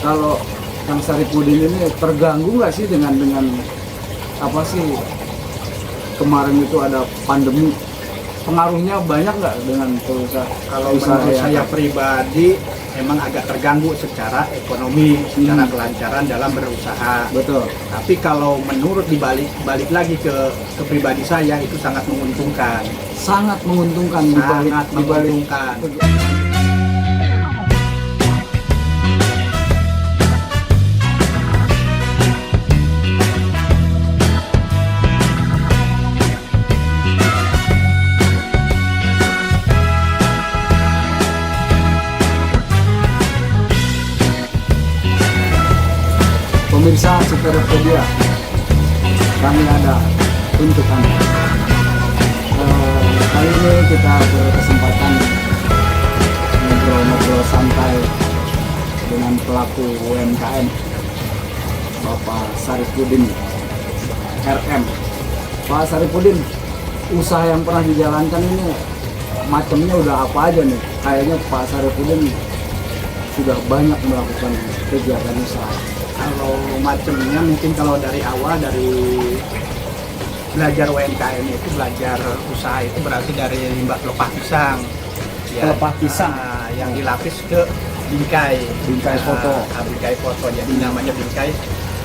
Kalau Kang Saripudin ini terganggu nggak sih dengan apa sih kemarin itu ada pandemi, pengaruhnya banyak nggak dengan usaha? Kalau menurut saya pribadi memang agak terganggu secara ekonomi, secara kelancaran dalam berusaha. Betul. Tapi kalau menurut balik lagi ke pribadi saya itu sangat menguntungkan. Sangat menguntungkan Sangat menguntungkan. Pemirsa Citerepedia, kami ada untuk Anda. Kali ini kita berkesempatan ngobrol-ngobrol santai dengan pelaku UMKM, Bapak Saripudin RM. Pak Saripudin, usaha yang pernah dijalankan ini macamnya udah apa aja nih? Kayaknya Pak Saripudin sudah banyak melakukan kegiatan usaha. Kalau macamnya mungkin kalau dari awal dari belajar UMKM itu belajar usaha itu berarti dari limbah pelepah pisang. Pelepah pisang yang dilapis ke bingkai. Bingkai foto. Bingkai foto. Jadi namanya bingkai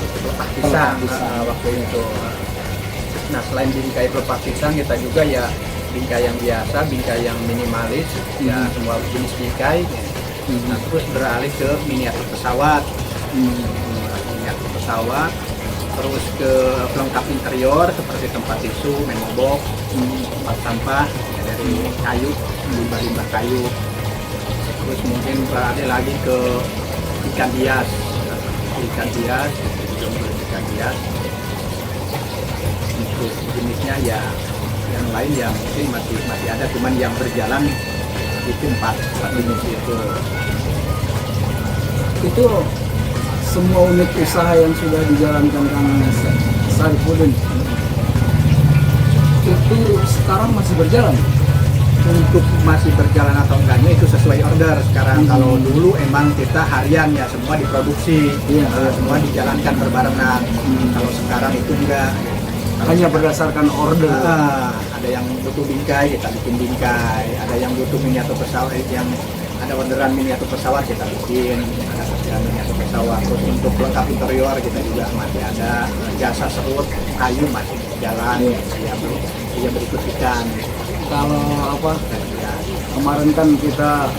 pelepah pisang waktu itu. Nah selain bingkai pelepah pisang kita juga ya bingkai yang biasa, bingkai yang minimalis, ya semua jenis bingkai. Nah terus beralih ke miniatur pesawat. Miniatur pesawat, terus ke pelengkap interior seperti tempat tisu, memo box, tempat sampah ya, dari kayu, limbah-limbah kayu. Terus mungkin beralih lagi ke ikan hias, ikan hias. Untuk jenisnya ya yang lain yang mungkin masih ada, cuman yang berjalan itu empat jenis itu. Itu semua unit usaha yang sudah dijalankan Kang Saripudin itu sekarang masih berjalan? Untuk masih berjalan atau enggaknya itu sesuai order sekarang. Kalau dulu emang kita harian ya semua diproduksi, semua dijalankan berbarengan. Kalau sekarang itu enggak, hanya berdasarkan order. Ada yang butuh bingkai kita bikin bingkai, ada yang butuh miniatur pesawat, yang ada orderan miniatur pesawat kita bikin, ada orderan miniatur pesawat. Terus untuk pelengkap interior kita juga masih ada, jasa serut kayu masih jalan, ya berikut ikan. Kalau apa kemarin kan kita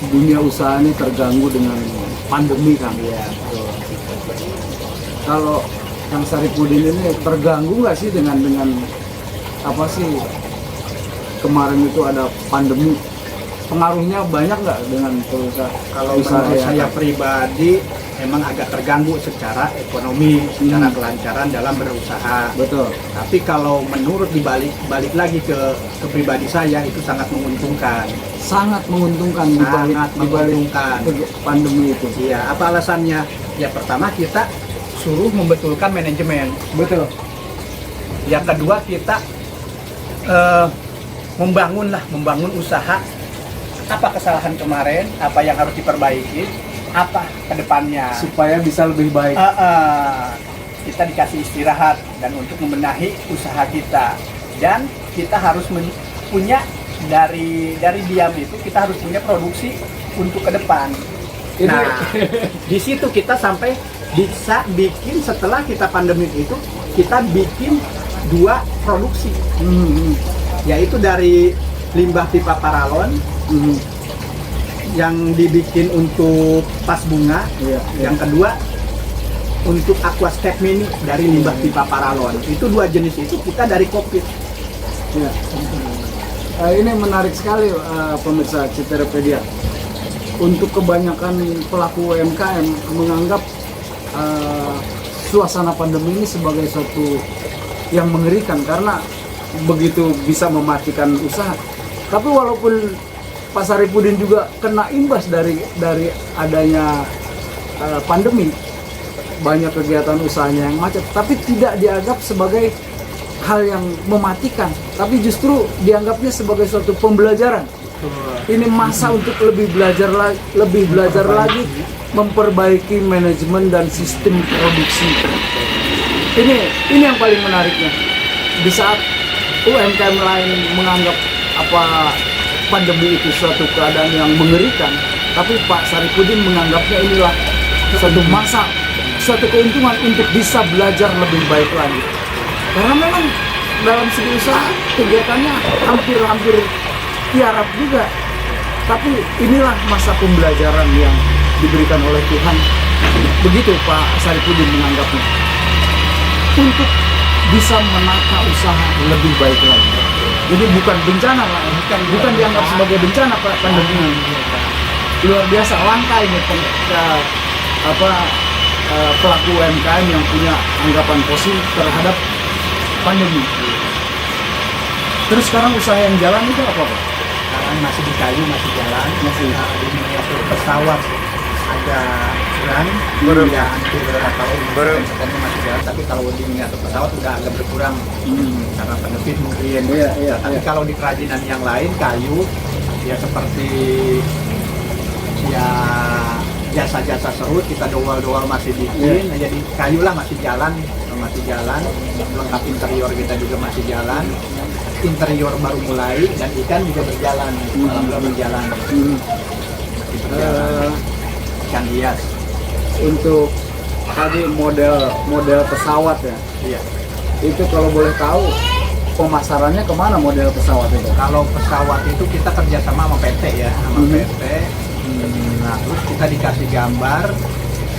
dunia usaha ini terganggu dengan pandemi kan ya. Kalau Kang Saripudin ini terganggu nggak sih dengan apa sih kemarin itu ada pandemi, pengaruhnya banyak nggak dengan usaha? Kalau menurut saya pribadi memang agak terganggu secara ekonomi, secara kelancaran dalam berusaha. Betul. Tapi kalau menurut balik lagi ke pribadi saya itu sangat menguntungkan. Sangat menguntungkan dibalik pandemi itu. Iya, apa alasannya? Ya pertama kita suruh membetulkan manajemen. Betul. Yang kedua kita membangun usaha. Apa kesalahan kemarin, apa yang harus diperbaiki, apa kedepannya supaya bisa lebih baik. Kita dikasih istirahat dan untuk membenahi usaha kita, dan kita harus punya dari diam itu kita harus punya produksi untuk ke depan. Nah, di situ kita sampai bisa bikin setelah kita pandemi itu kita bikin 2 produksi, yaitu dari limbah pipa paralon yang dibikin untuk tas bunga, yang kedua untuk aquascape mini dari limbah pipa paralon. Itu 2 jenis itu kita dari COVID. Ini menarik sekali pemirsa Citerepedia. Untuk kebanyakan pelaku UMKM menganggap suasana pandemi ini sebagai suatu yang mengerikan karena begitu bisa mematikan usaha. Tapi walaupun Pak Saripudin juga kena imbas dari adanya pandemi, banyak kegiatan usahanya yang macet, tapi tidak dianggap sebagai hal yang mematikan, tapi justru dianggapnya sebagai suatu pembelajaran. Ini masa untuk lebih belajar lagi memperbaiki manajemen dan sistem produksi. Ini yang paling menariknya. Di saat UMKM lain menganggap pandemi itu suatu keadaan yang mengerikan, tapi Pak Saripudin menganggapnya inilah suatu masa, suatu keuntungan untuk bisa belajar lebih baik lagi. Karena memang dalam segi usaha kegiatannya hampir tiarap juga. Tapi inilah masa pembelajaran yang diberikan oleh Tuhan. Begitu Pak Saripudin menganggapnya. Untuk bisa menata usaha lebih baik lagi. Jadi bukan bencana lah, bukan dianggap sebagai bencana Pak pandemi ini. Luar biasa langka ini pelaku UMKM yang punya anggapan positif terhadap pandemi. Terus sekarang usaha yang jalan itu apa Pak? Sekarang masih di kayu, masih jalan, masih di miniatur pesawat ada kurang ya, hampir katanya masih jalan, tapi kalau di miniatur pesawat udah agak berkurang karena penepit mungkin. Tapi kalau di kerajinan yang lain kayu ya seperti ya jasa-jasa serut kita doal masih bikin, jadi kayu lah masih jalan, lengkap interior kita juga masih jalan. Interior baru mulai dan ikan juga berjalan, alhamdulillah berjalan. Masih berjalan. Ikan hias. Untuk tadi model pesawat ya. Iya. Itu kalau boleh tahu pemasarannya kemana model pesawat itu? Kalau pesawat itu kita kerjasama sama PT ya, sama PT. Nah terus kita dikasih gambar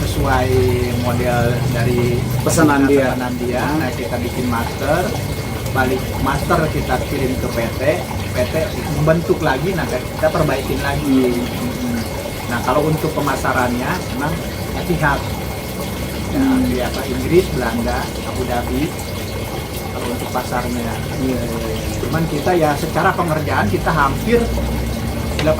sesuai model dari pesanan dia. Nah kita bikin master. Balik master kita kirim ke PT membentuk lagi, nah kita perbaikin lagi. Nah kalau untuk pemasarannya memang pihak ya, Inggris, Belanda, Abu Dhabi kalau untuk pasarnya. Cuman kita ya secara pengerjaan kita hampir 80%.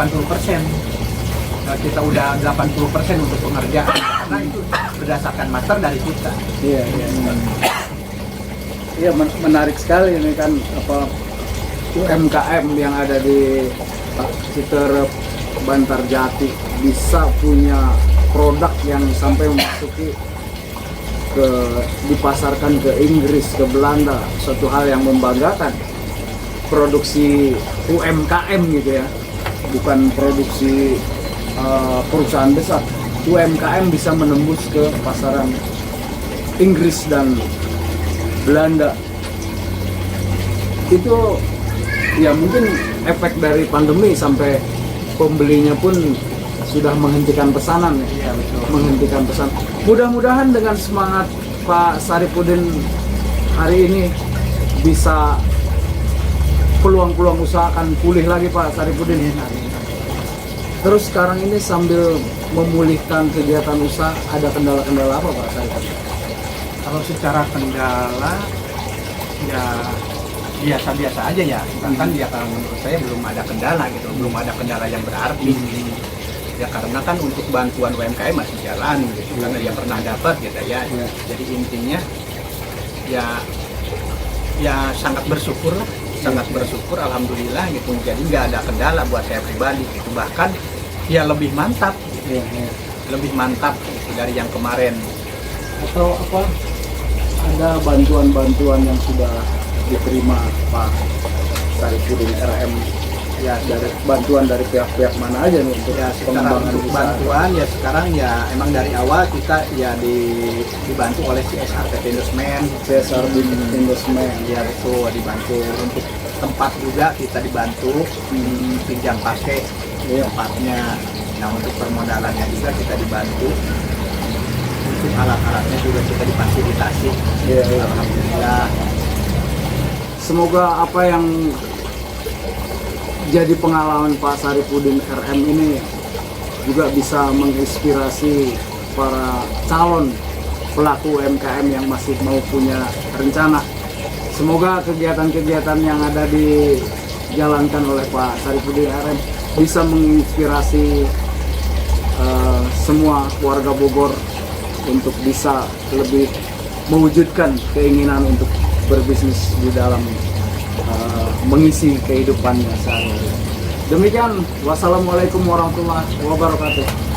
Nah, kita udah 80% untuk pengerjaan karena itu berdasarkan master dari kita. Iya, menarik sekali ini kan UMKM yang ada di Citerep, Bantarjati bisa punya produk yang sampai memasuki dipasarkan ke Inggris, ke Belanda, suatu hal yang membanggakan. Produksi UMKM gitu ya, bukan produksi perusahaan besar. UMKM bisa menembus ke pasaran Inggris dan Belanda. Itu ya mungkin efek dari pandemi sampai pembelinya pun sudah menghentikan pesanan ya. Menghentikan pesan. Mudah-mudahan dengan semangat Pak Saripudin hari ini bisa peluang-peluang usaha akan pulih lagi Pak Saripudin. Terus sekarang ini sambil memulihkan kegiatan usaha, ada kendala-kendala apa Pak Saripudin? Kalau secara kendala ya biasa-biasa aja ya, bahkan ya kalau menurut saya belum ada kendala gitu, belum ada kendala yang berarti. Ya karena kan untuk bantuan UMKM masih jalan gitu, karena dia pernah dapat gitu ya. Jadi intinya ya sangat bersyukur lah, sangat bersyukur alhamdulillah gitu. Jadi nggak ada kendala buat saya pribadi gitu, bahkan ya lebih mantap gitu. Lebih mantap gitu dari yang kemarin. Atau ada bantuan-bantuan yang sudah diterima Pak Saripudin RM ya, dari bantuan dari pihak-pihak mana aja nih untuk ya, pengembangan untuk bantuan ya sekarang ya emang dari awal kita ya dibantu oleh CSR Investment ya betul, dibantu untuk tempat juga kita dibantu pinjam pakai tempatnya. Nah untuk permodalannya juga kita dibantu, untuk alat-alatnya juga kita difasilitasi. Alhamdulillah. Semoga apa yang jadi pengalaman Pak Saripudin RM ini juga bisa menginspirasi para calon pelaku UMKM yang masih mau punya rencana. Semoga kegiatan-kegiatan yang ada dijalankan oleh Pak Saripudin RM bisa menginspirasi semua warga Bogor untuk bisa lebih mewujudkan keinginan untuk berbisnis di dalam mengisi kehidupannya sehari-hari. Demikian, wassalamualaikum warahmatullahi wabarakatuh.